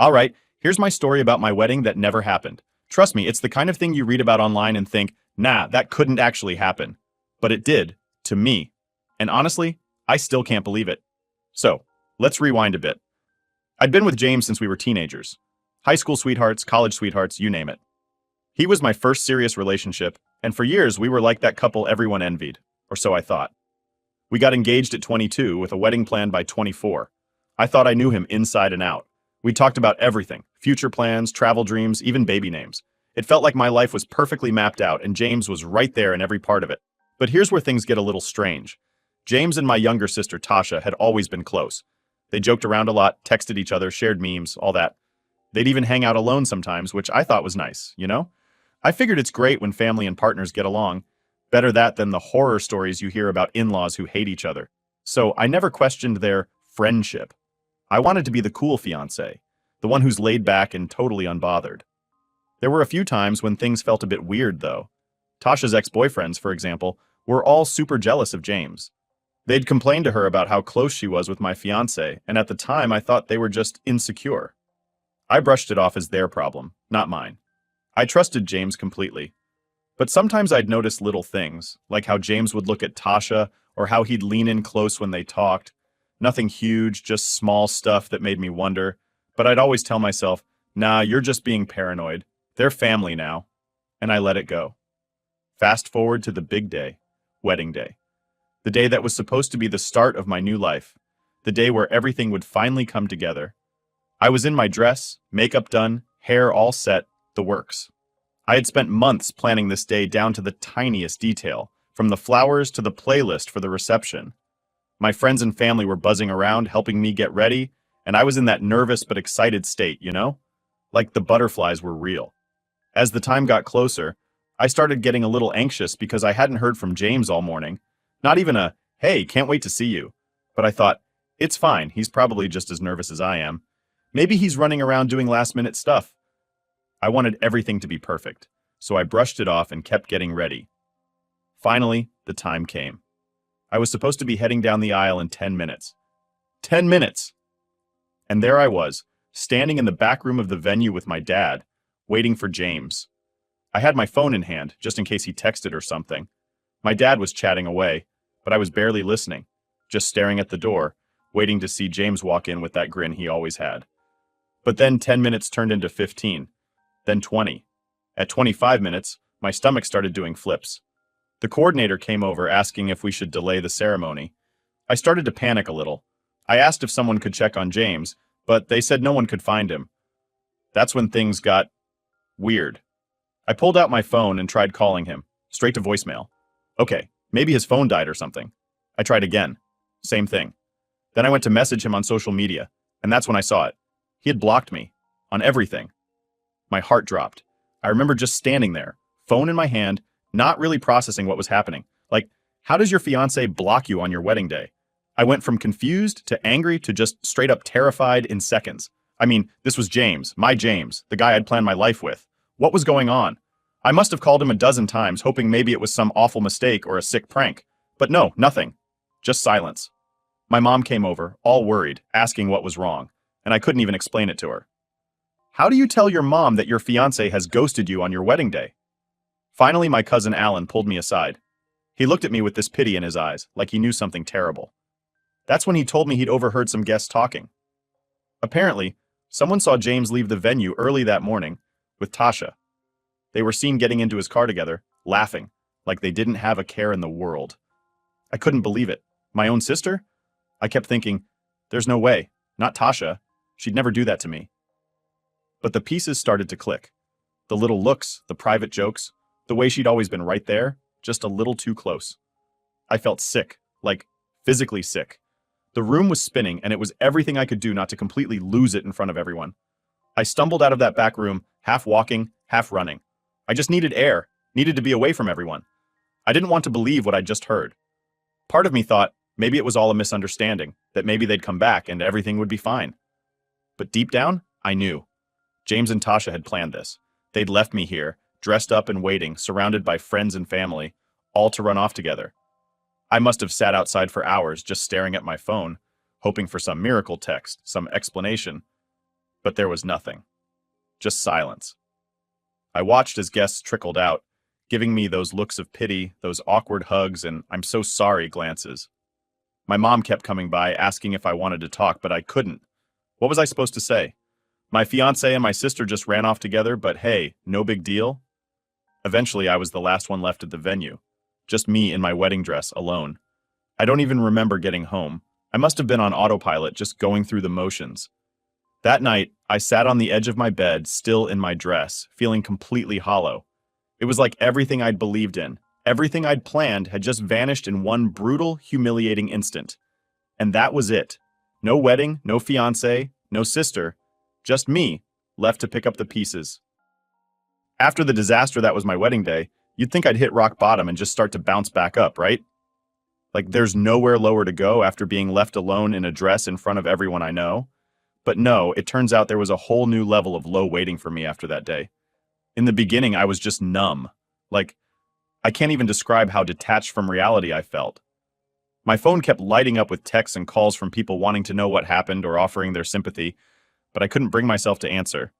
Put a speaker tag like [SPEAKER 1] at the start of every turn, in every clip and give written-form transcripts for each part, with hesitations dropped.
[SPEAKER 1] All right, here's my story about my wedding that never happened. Trust me, it's the kind of thing you read about online and think, nah, that couldn't actually happen. But it did, to me. And honestly, I still can't believe it. So, let's rewind a bit. I'd been with James since we were teenagers. High school sweethearts, college sweethearts, you name it. He was my first serious relationship, and for years we were like that couple everyone envied, or so I thought. We got engaged at 22 with a wedding planned by 24. I thought I knew him inside and out. We talked about everything, future plans, travel dreams, even baby names. It felt like my life was perfectly mapped out and James was right there in every part of it. But here's where things get a little strange. James and my younger sister Tasha had always been close. They joked around a lot, texted each other, shared memes, all that. They'd even hang out alone sometimes, which I thought was nice, you know? I figured it's great when family and partners get along. Better that than the horror stories you hear about in-laws who hate each other. So I never questioned their friendship. I wanted to be the cool fiancé, the one who's laid back and totally unbothered. There were a few times when things felt a bit weird, though. Tasha's ex-boyfriends, for example, were all super jealous of James. They'd complained to her about how close she was with my fiancé, and at the time I thought they were just insecure. I brushed it off as their problem, not mine. I trusted James completely. But sometimes I'd notice little things, like how James would look at Tasha or how he'd lean in close when they talked. Nothing huge, just small stuff that made me wonder. But I'd always tell myself, nah, you're just being paranoid. They're family now. And I let it go. Fast forward to the big day, wedding day. The day that was supposed to be the start of my new life. The day where everything would finally come together. I was in my dress, makeup done, hair all set, the works. I had spent months planning this day down to the tiniest detail, from the flowers to the playlist for the reception. My friends and family were buzzing around, helping me get ready, and I was in that nervous but excited state, you know? Like the butterflies were real. As the time got closer, I started getting a little anxious because I hadn't heard from James all morning. Not even a, hey, can't wait to see you. But I thought, it's fine, he's probably just as nervous as I am. Maybe he's running around doing last-minute stuff. I wanted everything to be perfect, so I brushed it off and kept getting ready. Finally, the time came. I was supposed to be heading down the aisle in 10 minutes. 10 minutes! And there I was, standing in the back room of the venue with my dad, waiting for James. I had my phone in hand, just in case he texted or something. My dad was chatting away, but I was barely listening, just staring at the door, waiting to see James walk in with that grin he always had. But then 10 minutes turned into 15, then 20. At 25 minutes, my stomach started doing flips. The coordinator came over asking if we should delay the ceremony. I started to panic a little. I asked if someone could check on James, but they said no one could find him. That's when things got weird. I pulled out my phone and tried calling him, straight to voicemail. Okay, maybe his phone died or something. I tried again. Same thing. Then I went to message him on social media, and that's when I saw it. He had blocked me. On everything. My heart dropped. I remember just standing there, phone in my hand, not really processing what was happening. Like, how does your fiancé block you on your wedding day? I went from confused to angry to just straight up terrified in seconds. I mean, this was James, my James, the guy I'd planned my life with. What was going on? I must have called him a dozen times, hoping maybe it was some awful mistake or a sick prank. But no, nothing. Just silence. My mom came over, all worried, asking what was wrong, and I couldn't even explain it to her. How do you tell your mom that your fiancé has ghosted you on your wedding day? Finally, my cousin Alan pulled me aside. He looked at me with this pity in his eyes, like he knew something terrible. That's when he told me he'd overheard some guests talking. Apparently, someone saw James leave the venue early that morning with Tasha. They were seen getting into his car together, laughing, like they didn't have a care in the world. I couldn't believe it. My own sister? I kept thinking, there's no way, not Tasha. She'd never do that to me. But the pieces started to click. The little looks, the private jokes, the way she'd always been right there, just a little too close. I felt sick, like physically sick. The room was spinning, and it was everything I could do not to completely lose it in front of everyone. I stumbled out of that back room, half walking, half running. I just needed air, needed to be away from everyone. I didn't want to believe what I'd just heard. Part of me thought maybe it was all a misunderstanding, that maybe they'd come back and everything would be fine. But deep down, I knew. James and Tasha had planned this. They'd left me here, dressed up and waiting, surrounded by friends and family, all to run off together. I must have sat outside for hours just staring at my phone, hoping for some miracle text, some explanation. But there was nothing. Just silence. I watched as guests trickled out, giving me those looks of pity, those awkward hugs, and "I'm so sorry" glances. My mom kept coming by, asking if I wanted to talk, but I couldn't. What was I supposed to say? My fiancé and my sister just ran off together, but hey, no big deal? Eventually, I was the last one left at the venue. Just me in my wedding dress, alone. I don't even remember getting home. I must have been on autopilot, just going through the motions. That night, I sat on the edge of my bed, still in my dress, feeling completely hollow. It was like everything I'd believed in, everything I'd planned had just vanished in one brutal, humiliating instant. And that was it. No wedding, no fiancé, no sister, just me, left to pick up the pieces. After the disaster that was my wedding day, you'd think I'd hit rock bottom and just start to bounce back up, right? Like there's nowhere lower to go after being left alone in a dress in front of everyone I know. But no, it turns out there was a whole new level of low waiting for me after that day. In the beginning, I was just numb. Like, I can't even describe how detached from reality I felt. My phone kept lighting up with texts and calls from people wanting to know what happened or offering their sympathy, but I couldn't bring myself to answer.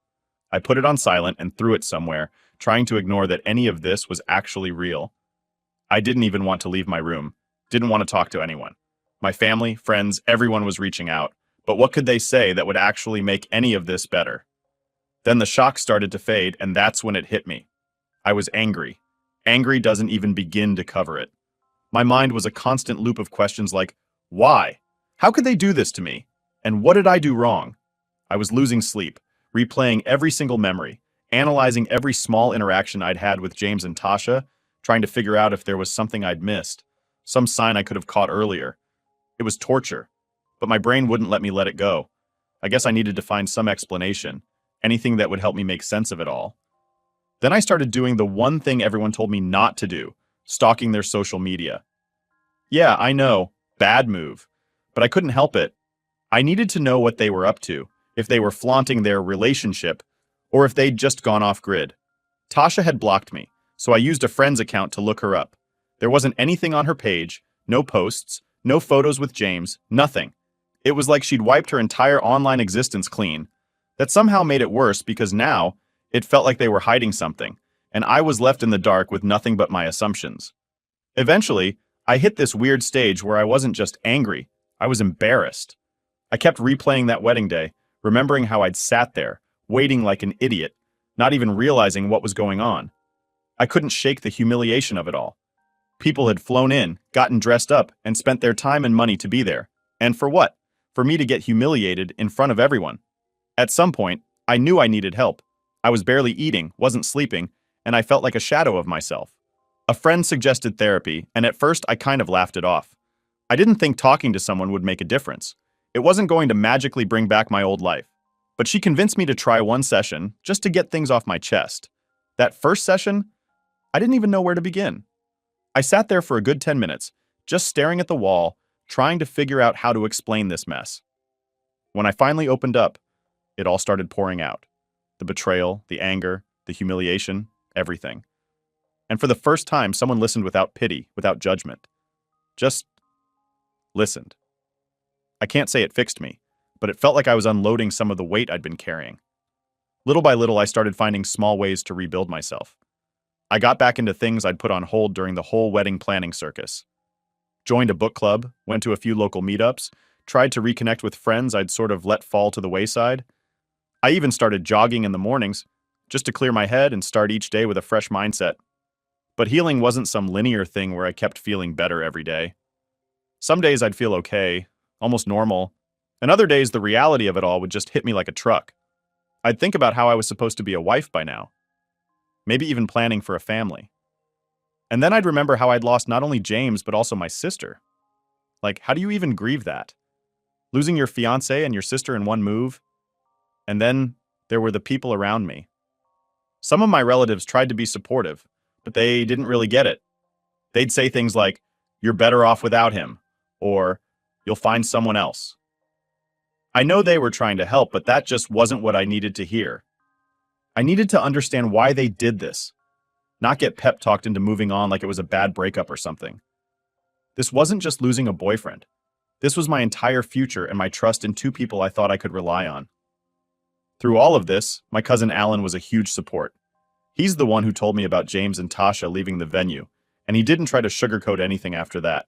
[SPEAKER 1] I put it on silent and threw it somewhere, trying to ignore that any of this was actually real. I didn't even want to leave my room, didn't want to talk to anyone. My family, friends, everyone was reaching out, but what could they say that would actually make any of this better? Then the shock started to fade, and that's when it hit me. I was angry. Angry doesn't even begin to cover it. My mind was a constant loop of questions like, why? How could they do this to me? And what did I do wrong? I was losing sleep, replaying every single memory, analyzing every small interaction I'd had with James and Tasha, trying to figure out if there was something I'd missed, some sign I could have caught earlier. It was torture, but my brain wouldn't let me let it go. I guess I needed to find some explanation, anything that would help me make sense of it all. Then I started doing the one thing everyone told me not to do, stalking their social media. Yeah, I know, bad move, but I couldn't help it. I needed to know what they were up to, if they were flaunting their relationship, or if they'd just gone off grid. Tasha had blocked me, so I used a friend's account to look her up. There wasn't anything on her page, no posts, no photos with James, nothing. It was like she'd wiped her entire online existence clean. That somehow made it worse because now it felt like they were hiding something, and I was left in the dark with nothing but my assumptions. Eventually, I hit this weird stage where I wasn't just angry, I was embarrassed. I kept replaying that wedding day, remembering how I'd sat there, waiting like an idiot, not even realizing what was going on. I couldn't shake the humiliation of it all. People had flown in, gotten dressed up, and spent their time and money to be there. And for what? For me to get humiliated in front of everyone. At some point, I knew I needed help. I was barely eating, wasn't sleeping, and I felt like a shadow of myself. A friend suggested therapy, and at first I kind of laughed it off. I didn't think talking to someone would make a difference. It wasn't going to magically bring back my old life. But she convinced me to try one session, just to get things off my chest. That first session, I didn't even know where to begin. I sat there for a good 10 minutes, just staring at the wall, trying to figure out how to explain this mess. When I finally opened up, it all started pouring out. The betrayal, the anger, the humiliation, everything. And for the first time, someone listened without pity, without judgment. Just listened. I can't say it fixed me, but it felt like I was unloading some of the weight I'd been carrying. Little by little, I started finding small ways to rebuild myself. I got back into things I'd put on hold during the whole wedding planning circus. Joined a book club, went to a few local meetups, tried to reconnect with friends I'd sort of let fall to the wayside. I even started jogging in the mornings, just to clear my head and start each day with a fresh mindset. But healing wasn't some linear thing where I kept feeling better every day. Some days I'd feel okay, almost normal, and other days the reality of it all would just hit me like a truck. I'd think about how I was supposed to be a wife by now, maybe even planning for a family. And then I'd remember how I'd lost not only James, but also my sister. Like, how do you even grieve that? Losing your fiancé and your sister in one move? And then there were the people around me. Some of my relatives tried to be supportive, but they didn't really get it. They'd say things like, "You're better off without him," or "You'll find someone else." I know they were trying to help, but that just wasn't what I needed to hear. I needed to understand why they did this, not get pep talked into moving on like it was a bad breakup or something. This wasn't just losing a boyfriend. This was my entire future and my trust in two people I thought I could rely on. Through all of this, my cousin Alan was a huge support. He's the one who told me about James and Tasha leaving the venue, and he didn't try to sugarcoat anything after that.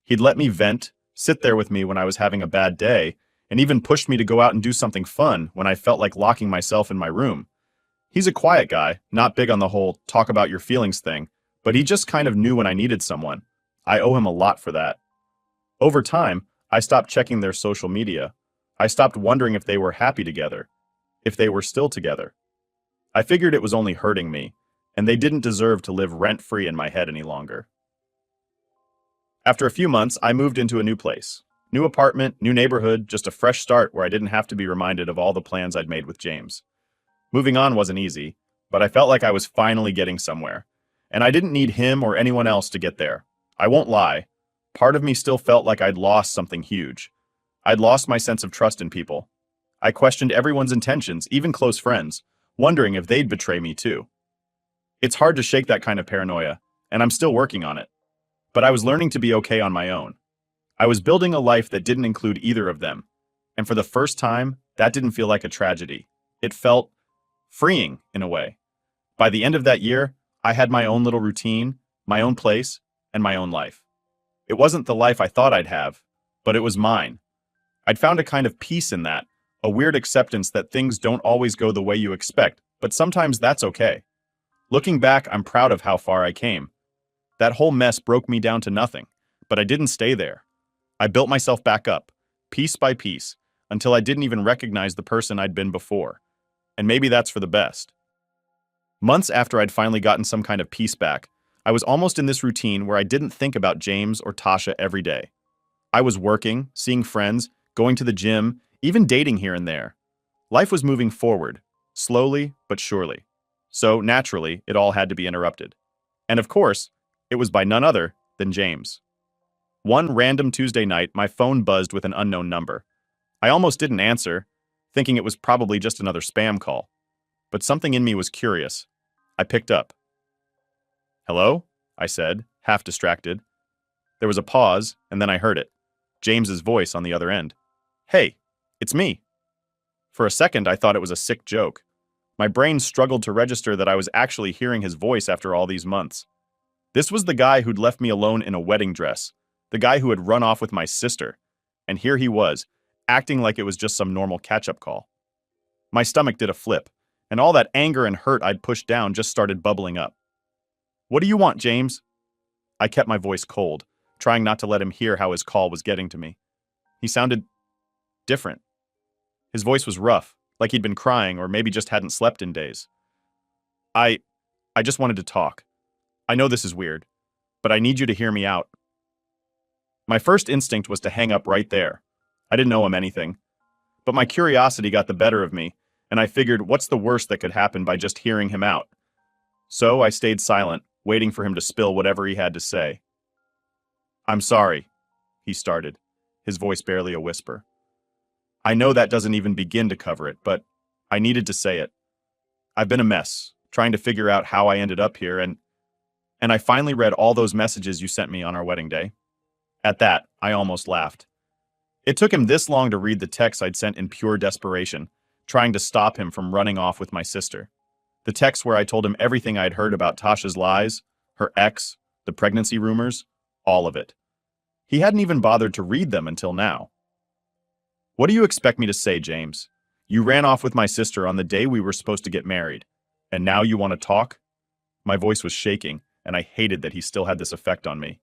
[SPEAKER 1] He'd let me vent, sit there with me when I was having a bad day, and even pushed me to go out and do something fun when I felt like locking myself in my room. He's a quiet guy, not big on the whole talk about your feelings thing, but he just kind of knew when I needed someone. I owe him a lot for that. Over time, I stopped checking their social media. I stopped wondering if they were happy together, if they were still together. I figured it was only hurting me, and they didn't deserve to live rent-free in my head any longer. After a few months, I moved into a new place. New apartment, new neighborhood, just a fresh start where I didn't have to be reminded of all the plans I'd made with James. Moving on wasn't easy, but I felt like I was finally getting somewhere. And I didn't need him or anyone else to get there. I won't lie. Part of me still felt like I'd lost something huge. I'd lost my sense of trust in people. I questioned everyone's intentions, even close friends, wondering if they'd betray me too. It's hard to shake that kind of paranoia, and I'm still working on it. But I was learning to be okay on my own. I was building a life that didn't include either of them. And for the first time, that didn't feel like a tragedy. It felt freeing in a way. By the end of that year, I had my own little routine, my own place, and my own life. It wasn't the life I thought I'd have, but it was mine. I'd found a kind of peace in that, a weird acceptance that things don't always go the way you expect, but sometimes that's okay. Looking back, I'm proud of how far I came. That whole mess broke me down to nothing, but I didn't stay there. I built myself back up, piece by piece, until I didn't even recognize the person I'd been before. And maybe that's for the best. Months after I'd finally gotten some kind of peace back, I was almost in this routine where I didn't think about James or Tasha every day. I was working, seeing friends, going to the gym, even dating here and there. Life was moving forward, slowly but surely. So, naturally, it all had to be interrupted. And of course, it was by none other than James. One random Tuesday night, my phone buzzed with an unknown number. I almost didn't answer, thinking it was probably just another spam call. But something in me was curious. I picked up. "Hello?" I said, half distracted. There was a pause, and then I heard it. James's voice on the other end. "Hey, it's me." For a second, I thought it was a sick joke. My brain struggled to register that I was actually hearing his voice after all these months. This was the guy who'd left me alone in a wedding dress, the guy who had run off with my sister, and here he was, acting like it was just some normal catch-up call. My stomach did a flip, and all that anger and hurt I'd pushed down just started bubbling up. "What do you want, James?" I kept my voice cold, trying not to let him hear how his call was getting to me. He sounded different. His voice was rough, like he'd been crying or maybe just hadn't slept in days. I just wanted to talk. I know this is weird, but I need you to hear me out." My first instinct was to hang up right there. I didn't owe him anything. But my curiosity got the better of me, and I figured what's the worst that could happen by just hearing him out? So I stayed silent, waiting for him to spill whatever he had to say. "I'm sorry," he started, his voice barely a whisper. I know that doesn't even begin to cover it, but I needed to say it. I've been a mess, trying to figure out how I ended up here, and I finally read all those messages you sent me on our wedding day. At that, I almost laughed. It took him this long to read the texts I'd sent in pure desperation, trying to stop him from running off with my sister. The texts where I told him everything I'd heard about Tasha's lies, her ex, the pregnancy rumors, all of it. He hadn't even bothered to read them until now. "What do you expect me to say, James? You ran off with my sister on the day we were supposed to get married, and now you want to talk?" My voice was shaking, and I hated that he still had this effect on me.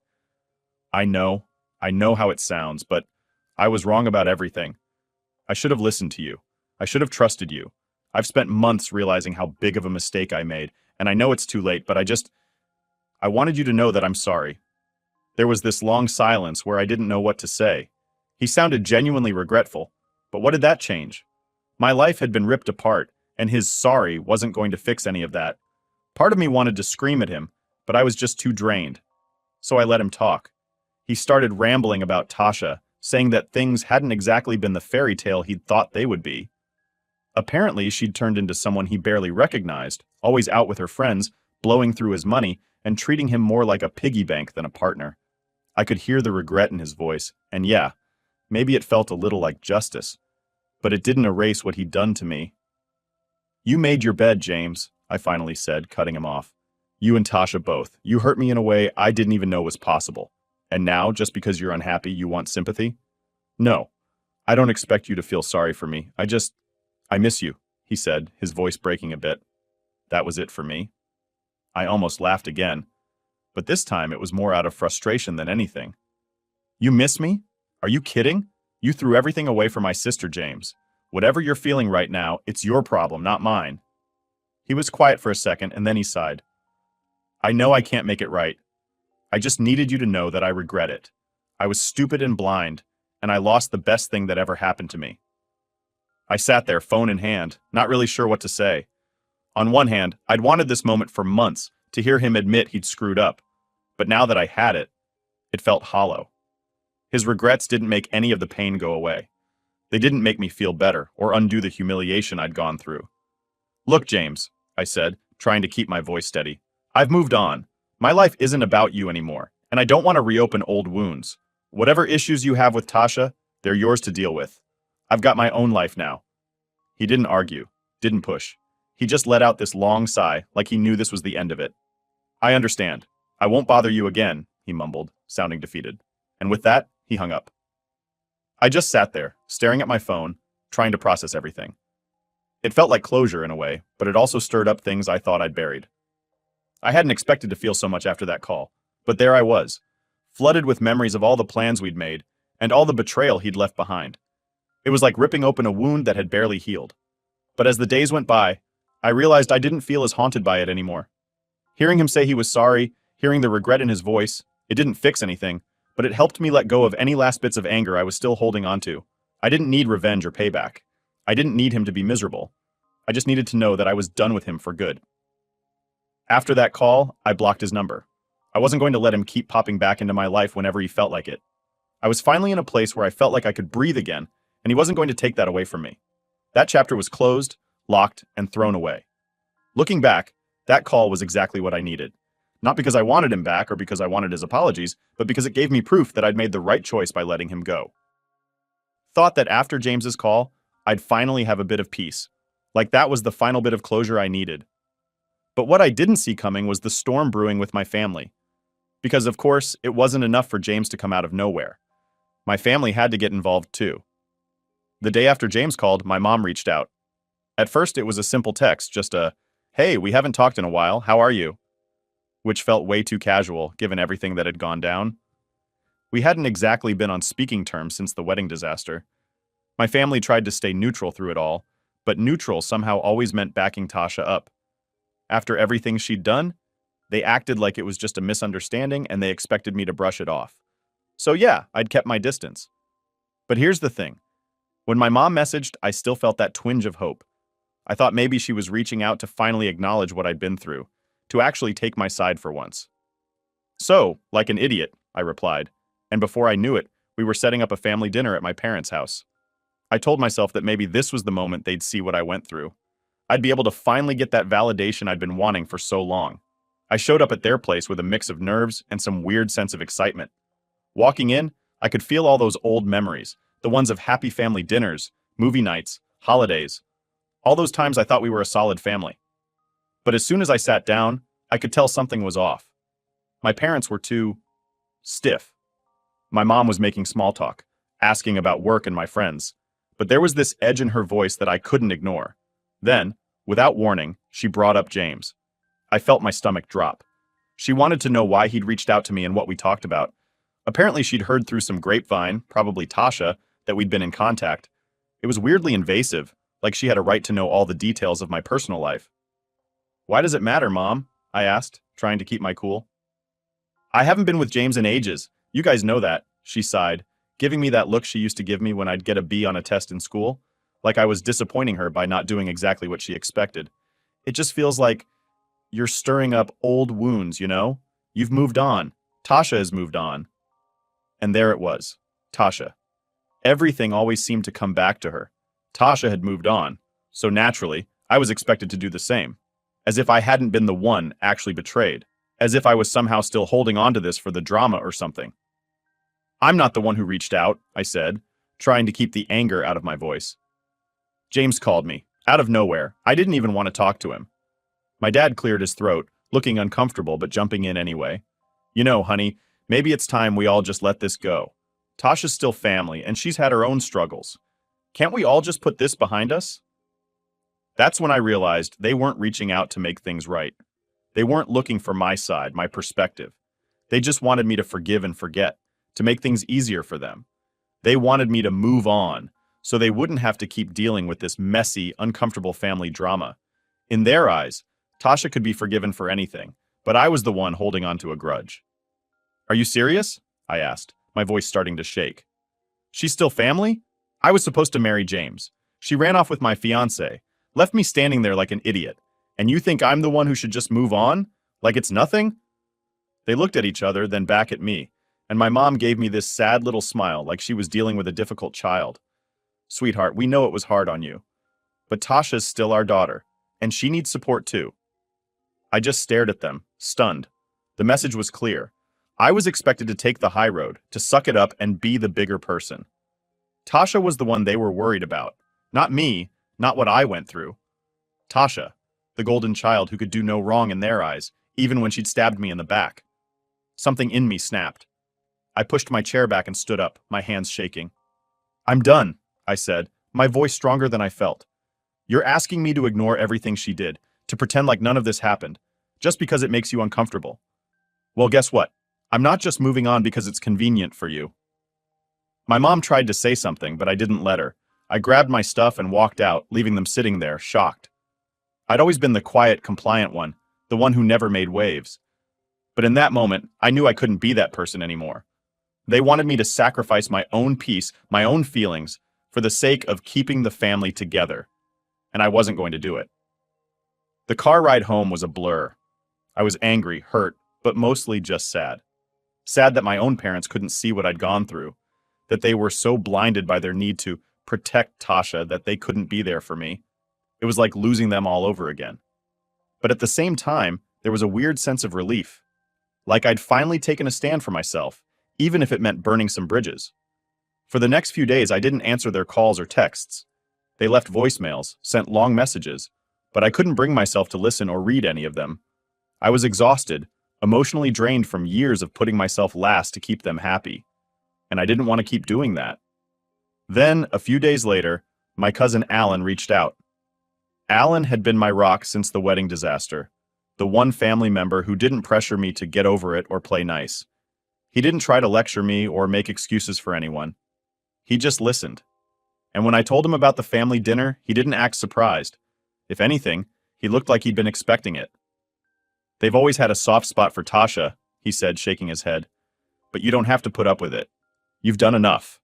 [SPEAKER 1] I know how it sounds, but I was wrong about everything. I should have listened to you. I should have trusted you. I've spent months realizing how big of a mistake I made, and I know it's too late, but I wanted you to know that I'm sorry. There was this long silence where I didn't know what to say. He sounded genuinely regretful, but what did that change? My life had been ripped apart, and his sorry wasn't going to fix any of that. Part of me wanted to scream at him, but I was just too drained. So I let him talk. He started rambling about Tasha, saying that things hadn't exactly been the fairy tale he'd thought they would be. Apparently, she'd turned into someone he barely recognized, always out with her friends, blowing through his money, and treating him more like a piggy bank than a partner. I could hear the regret in his voice, and yeah, maybe it felt a little like justice. But it didn't erase what he'd done to me. You made your bed, James, I finally said, cutting him off. You and Tasha both. You hurt me in a way I didn't even know was possible. And now, just because you're unhappy, you want sympathy? No, I don't expect you to feel sorry for me. I miss you, he said, his voice breaking a bit. That was it for me. I almost laughed again, but this time it was more out of frustration than anything. You miss me? Are you kidding? You threw everything away for my sister, James. Whatever you're feeling right now, it's your problem, not mine. He was quiet for a second, and then he sighed. I know I can't make it right. I just needed you to know that I regret it. I was stupid and blind, and I lost the best thing that ever happened to me. I sat there, phone in hand, not really sure what to say. On one hand, I'd wanted this moment for months, to hear him admit he'd screwed up. But now that I had it, it felt hollow. His regrets didn't make any of the pain go away. They didn't make me feel better or undo the humiliation I'd gone through. Look, James, I said, trying to keep my voice steady. I've moved on. My life isn't about you anymore, and I don't want to reopen old wounds. Whatever issues you have with Tasha, they're yours to deal with. I've got my own life now. He didn't argue, didn't push. He just let out this long sigh, like he knew this was the end of it. I understand. I won't bother you again, he mumbled, sounding defeated. And with that, he hung up. I just sat there, staring at my phone, trying to process everything. It felt like closure in a way, but it also stirred up things I thought I'd buried. I hadn't expected to feel so much after that call, but there I was, flooded with memories of all the plans we'd made, and all the betrayal he'd left behind. It was like ripping open a wound that had barely healed. But as the days went by, I realized I didn't feel as haunted by it anymore. Hearing him say he was sorry, hearing the regret in his voice, it didn't fix anything, but it helped me let go of any last bits of anger I was still holding onto. I didn't need revenge or payback. I didn't need him to be miserable. I just needed to know that I was done with him for good. After that call, I blocked his number. I wasn't going to let him keep popping back into my life whenever he felt like it. I was finally in a place where I felt like I could breathe again, and he wasn't going to take that away from me. That chapter was closed, locked, and thrown away. Looking back, that call was exactly what I needed. Not because I wanted him back or because I wanted his apologies, but because it gave me proof that I'd made the right choice by letting him go. Thought that after James's call, I'd finally have a bit of peace. Like that was the final bit of closure I needed. But what I didn't see coming was the storm brewing with my family. Because of course, it wasn't enough for James to come out of nowhere. My family had to get involved too. The day after James called, my mom reached out. At first, it was a simple text, just a, "Hey, we haven't talked in a while, how are you?" Which felt way too casual, given everything that had gone down. We hadn't exactly been on speaking terms since the wedding disaster. My family tried to stay neutral through it all, but neutral somehow always meant backing Tasha up. After everything she'd done, they acted like it was just a misunderstanding and they expected me to brush it off. So yeah, I'd kept my distance. But here's the thing. When my mom messaged, I still felt that twinge of hope. I thought maybe she was reaching out to finally acknowledge what I'd been through, to actually take my side for once. So, like an idiot, I replied, and before I knew it, we were setting up a family dinner at my parents' house. I told myself that maybe this was the moment they'd see what I went through. I'd be able to finally get that validation I'd been wanting for so long. I showed up at their place with a mix of nerves and some weird sense of excitement. Walking in, I could feel all those old memories, the ones of happy family dinners, movie nights, holidays. All those times I thought we were a solid family. But as soon as I sat down, I could tell something was off. My parents were too stiff. My mom was making small talk, asking about work and my friends, but there was this edge in her voice that I couldn't ignore. Then, without warning, she brought up James. I felt my stomach drop. She wanted to know why he'd reached out to me and what we talked about. Apparently she'd heard through some grapevine, probably Tasha, that we'd been in contact. It was weirdly invasive, like she had a right to know all the details of my personal life. "Why does it matter, Mom?" I asked, trying to keep my cool. "I haven't been with James in ages. You guys know that," she sighed, giving me that look she used to give me when I'd get a B on a test in school, like I was disappointing her by not doing exactly what she expected. "It just feels like you're stirring up old wounds, you know? You've moved on. Tasha has moved on." And there it was, Tasha. Everything always seemed to come back to her. Tasha had moved on, so naturally, I was expected to do the same. As if I hadn't been the one actually betrayed. As if I was somehow still holding on to this for the drama or something. "I'm not the one who reached out," I said, trying to keep the anger out of my voice. "James called me, Out of nowhere, I didn't even want to talk to him. My dad cleared his throat, looking uncomfortable but jumping in anyway. You know, honey, maybe it's time we all just let this go. Tasha's still family, and she's had her own struggles. Can't we all just put this behind us? That's when I realized they weren't reaching out to make things right. They weren't looking for my side, my perspective. They just wanted me to forgive and forget, to make things easier for them. They wanted me to move on, so they wouldn't have to keep dealing with this messy, uncomfortable family drama. In their eyes, Tasha could be forgiven for anything, but I was the one holding on to a grudge. Are you serious? I asked, my voice starting to shake. She's still family? I was supposed to marry James. She ran off with my fiancé, left me standing there like an idiot. And you think I'm the one who should just move on? Like it's nothing? They looked at each other, then back at me, and my mom gave me this sad little smile like she was dealing with a difficult child. Sweetheart, we know it was hard on you. But Tasha's still our daughter, and she needs support too. I just stared at them, stunned. The message was clear. I was expected to take the high road, to suck it up and be the bigger person. Tasha was the one they were worried about. Not me, not what I went through. Tasha, the golden child who could do no wrong in their eyes, even when she'd stabbed me in the back. Something in me snapped. I pushed my chair back and stood up, my hands shaking. I'm done, I said, my voice stronger than I felt. You're asking me to ignore everything she did, to pretend like none of this happened, just because it makes you uncomfortable. Well, guess what? I'm not just moving on because it's convenient for you. My mom tried to say something, but I didn't let her. I grabbed my stuff and walked out, leaving them sitting there, shocked. I'd always been the quiet, compliant one, the one who never made waves. But in that moment, I knew I couldn't be that person anymore. They wanted me to sacrifice my own peace, my own feelings, for the sake of keeping the family together. And I wasn't going to do it. The car ride home was a blur. I was angry, hurt, but mostly just sad. Sad that my own parents couldn't see what I'd gone through, that they were so blinded by their need to protect Tasha that they couldn't be there for me. It was like losing them all over again. But at the same time, there was a weird sense of relief. Like I'd finally taken a stand for myself, even if it meant burning some bridges. For the next few days, I didn't answer their calls or texts. They left voicemails, sent long messages, but I couldn't bring myself to listen or read any of them. I was exhausted, emotionally drained from years of putting myself last to keep them happy. And I didn't want to keep doing that. Then, a few days later, my cousin Alan reached out. Alan had been my rock since the wedding disaster, the one family member who didn't pressure me to get over it or play nice. He didn't try to lecture me or make excuses for anyone. He just listened. And when I told him about the family dinner, he didn't act surprised. If anything, he looked like he'd been expecting it. They've always had a soft spot for Tasha, he said, shaking his head. But you don't have to put up with it. You've done enough.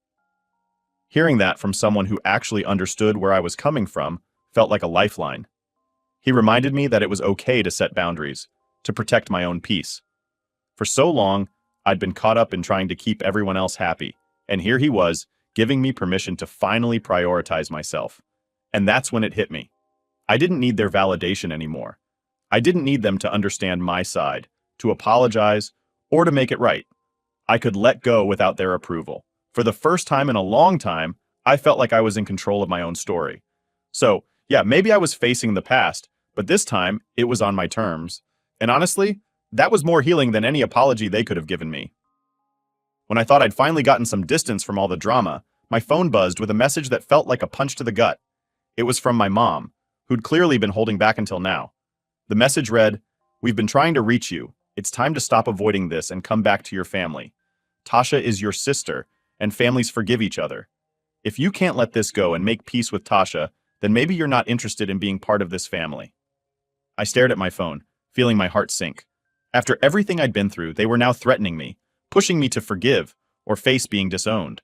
[SPEAKER 1] Hearing that from someone who actually understood where I was coming from felt like a lifeline. He reminded me that it was okay to set boundaries, to protect my own peace. For so long, I'd been caught up in trying to keep everyone else happy, and here he was, giving me permission to finally prioritize myself. And that's when it hit me. I didn't need their validation anymore. I didn't need them to understand my side, to apologize, or to make it right. I could let go without their approval. For the first time in a long time, I felt like I was in control of my own story. So, yeah, maybe I was facing the past, but this time, it was on my terms. And honestly, that was more healing than any apology they could have given me. When I thought I'd finally gotten some distance from all the drama, my phone buzzed with a message that felt like a punch to the gut. It was from my mom, who'd clearly been holding back until now. The message read, "We've been trying to reach you. It's time to stop avoiding this and come back to your family. Tasha is your sister, and families forgive each other. If you can't let this go and make peace with Tasha, then maybe you're not interested in being part of this family." I stared at my phone, feeling my heart sink. After everything I'd been through, they were now threatening me, pushing me to forgive or face being disowned.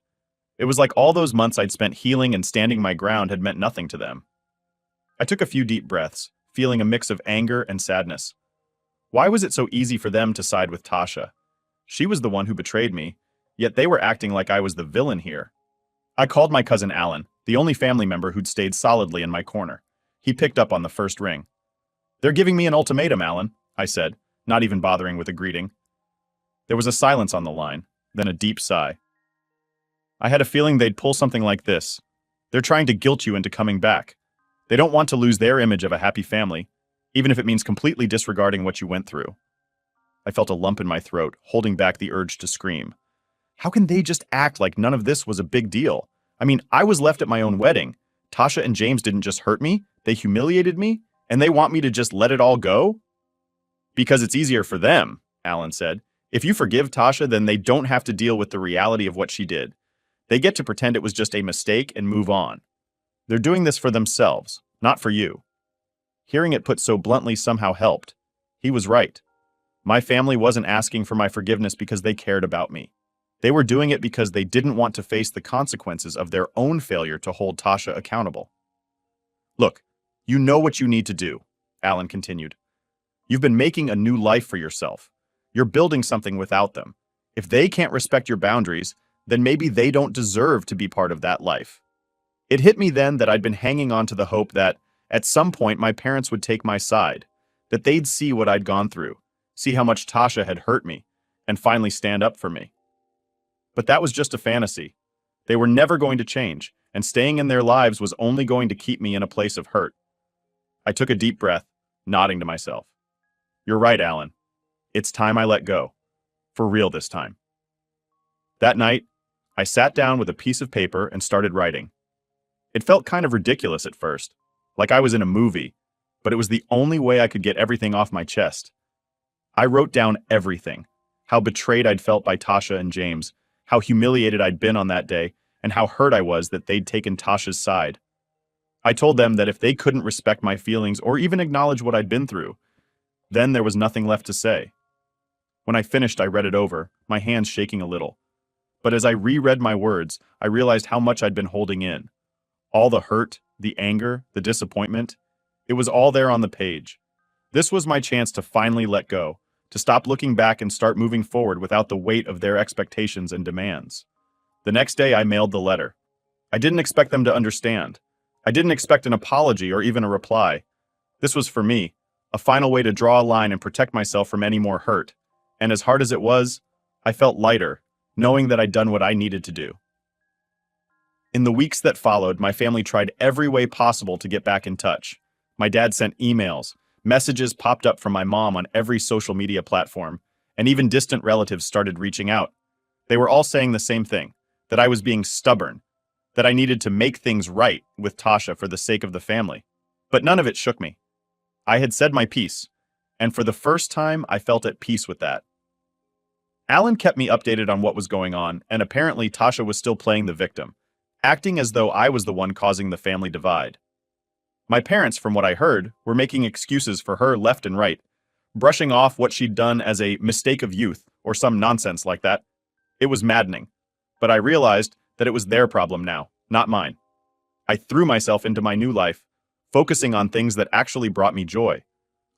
[SPEAKER 1] It was like all those months I'd spent healing and standing my ground had meant nothing to them. I took a few deep breaths, feeling a mix of anger and sadness. Why was it so easy for them to side with Tasha? She was the one who betrayed me, yet they were acting like I was the villain here. I called my cousin Alan, the only family member who'd stayed solidly in my corner. He picked up on the first ring. "They're giving me an ultimatum, Alan," I said, not even bothering with a greeting. There was a silence on the line, then a deep sigh. "I had a feeling they'd pull something like this. They're trying to guilt you into coming back. They don't want to lose their image of a happy family, even if it means completely disregarding what you went through. I felt a lump in my throat, holding back the urge to scream. How can they just act like none of this was a big deal? I mean, I was left at my own wedding. Tasha and James didn't just hurt me, they humiliated me, and they want me to just let it all go? Because it's easier for them, Alan said. If you forgive Tasha, then they don't have to deal with the reality of what she did. They get to pretend it was just a mistake and move on. They're doing this for themselves, not for you. Hearing it put so bluntly somehow helped. He was right. My family wasn't asking for my forgiveness because they cared about me. They were doing it because they didn't want to face the consequences of their own failure to hold Tasha accountable. Look, you know what you need to do, Alan continued. You've been making a new life for yourself. You're building something without them. If they can't respect your boundaries, then maybe they don't deserve to be part of that life. It hit me then that I'd been hanging on to the hope that, at some point, my parents would take my side, that they'd see what I'd gone through, see how much Tasha had hurt me, and finally stand up for me. But that was just a fantasy. They were never going to change, and staying in their lives was only going to keep me in a place of hurt. I took a deep breath, nodding to myself. You're right, Alan. It's time I let go. For real this time. That night, I sat down with a piece of paper and started writing. It felt kind of ridiculous at first, like I was in a movie, but it was the only way I could get everything off my chest. I wrote down everything, how betrayed I'd felt by Tasha and James, how humiliated I'd been on that day, and how hurt I was that they'd taken Tasha's side. I told them that if they couldn't respect my feelings or even acknowledge what I'd been through, then there was nothing left to say. When I finished, I read it over, my hands shaking a little. But as I reread my words, I realized how much I'd been holding in. All the hurt, the anger, the disappointment, it was all there on the page. This was my chance to finally let go, to stop looking back and start moving forward without the weight of their expectations and demands. The next day, I mailed the letter. I didn't expect them to understand. I didn't expect an apology or even a reply. This was for me, a final way to draw a line and protect myself from any more hurt. And as hard as it was, I felt lighter, knowing that I'd done what I needed to do. In the weeks that followed, my family tried every way possible to get back in touch. My dad sent emails, messages popped up from my mom on every social media platform, and even distant relatives started reaching out. They were all saying the same thing, that I was being stubborn, that I needed to make things right with Tasha for the sake of the family. But none of it shook me. I had said my piece, and for the first time, I felt at peace with that. Alan kept me updated on what was going on, and apparently Tasha was still playing the victim, acting as though I was the one causing the family divide. My parents, from what I heard, were making excuses for her left and right, brushing off what she'd done as a mistake of youth or some nonsense like that. It was maddening, but I realized that it was their problem now, not mine. I threw myself into my new life, focusing on things that actually brought me joy.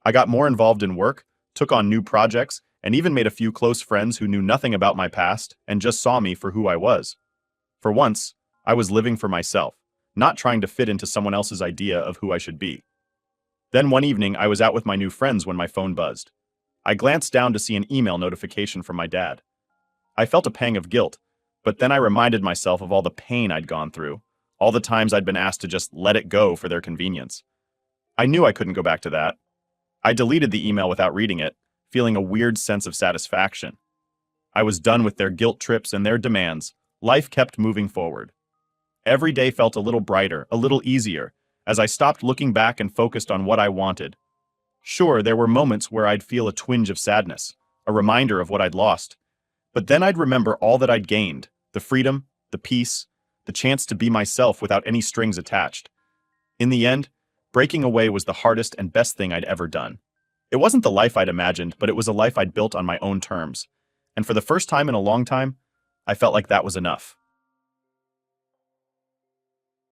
[SPEAKER 1] I got more involved in work, took on new projects, and even made a few close friends who knew nothing about my past and just saw me for who I was. For once, I was living for myself, not trying to fit into someone else's idea of who I should be. Then one evening, I was out with my new friends when my phone buzzed. I glanced down to see an email notification from my dad. I felt a pang of guilt, but then I reminded myself of all the pain I'd gone through, all the times I'd been asked to just let it go for their convenience. I knew I couldn't go back to that. I deleted the email without reading it, feeling a weird sense of satisfaction. I was done with their guilt trips and their demands. Life kept moving forward. Every day felt a little brighter, a little easier, as I stopped looking back and focused on what I wanted. Sure, there were moments where I'd feel a twinge of sadness, a reminder of what I'd lost. But then I'd remember all that I'd gained, the freedom, the peace, the chance to be myself without any strings attached. In the end, breaking away was the hardest and best thing I'd ever done. It wasn't the life I'd imagined, but it was a life I'd built on my own terms. And for the first time in a long time, I felt like that was enough.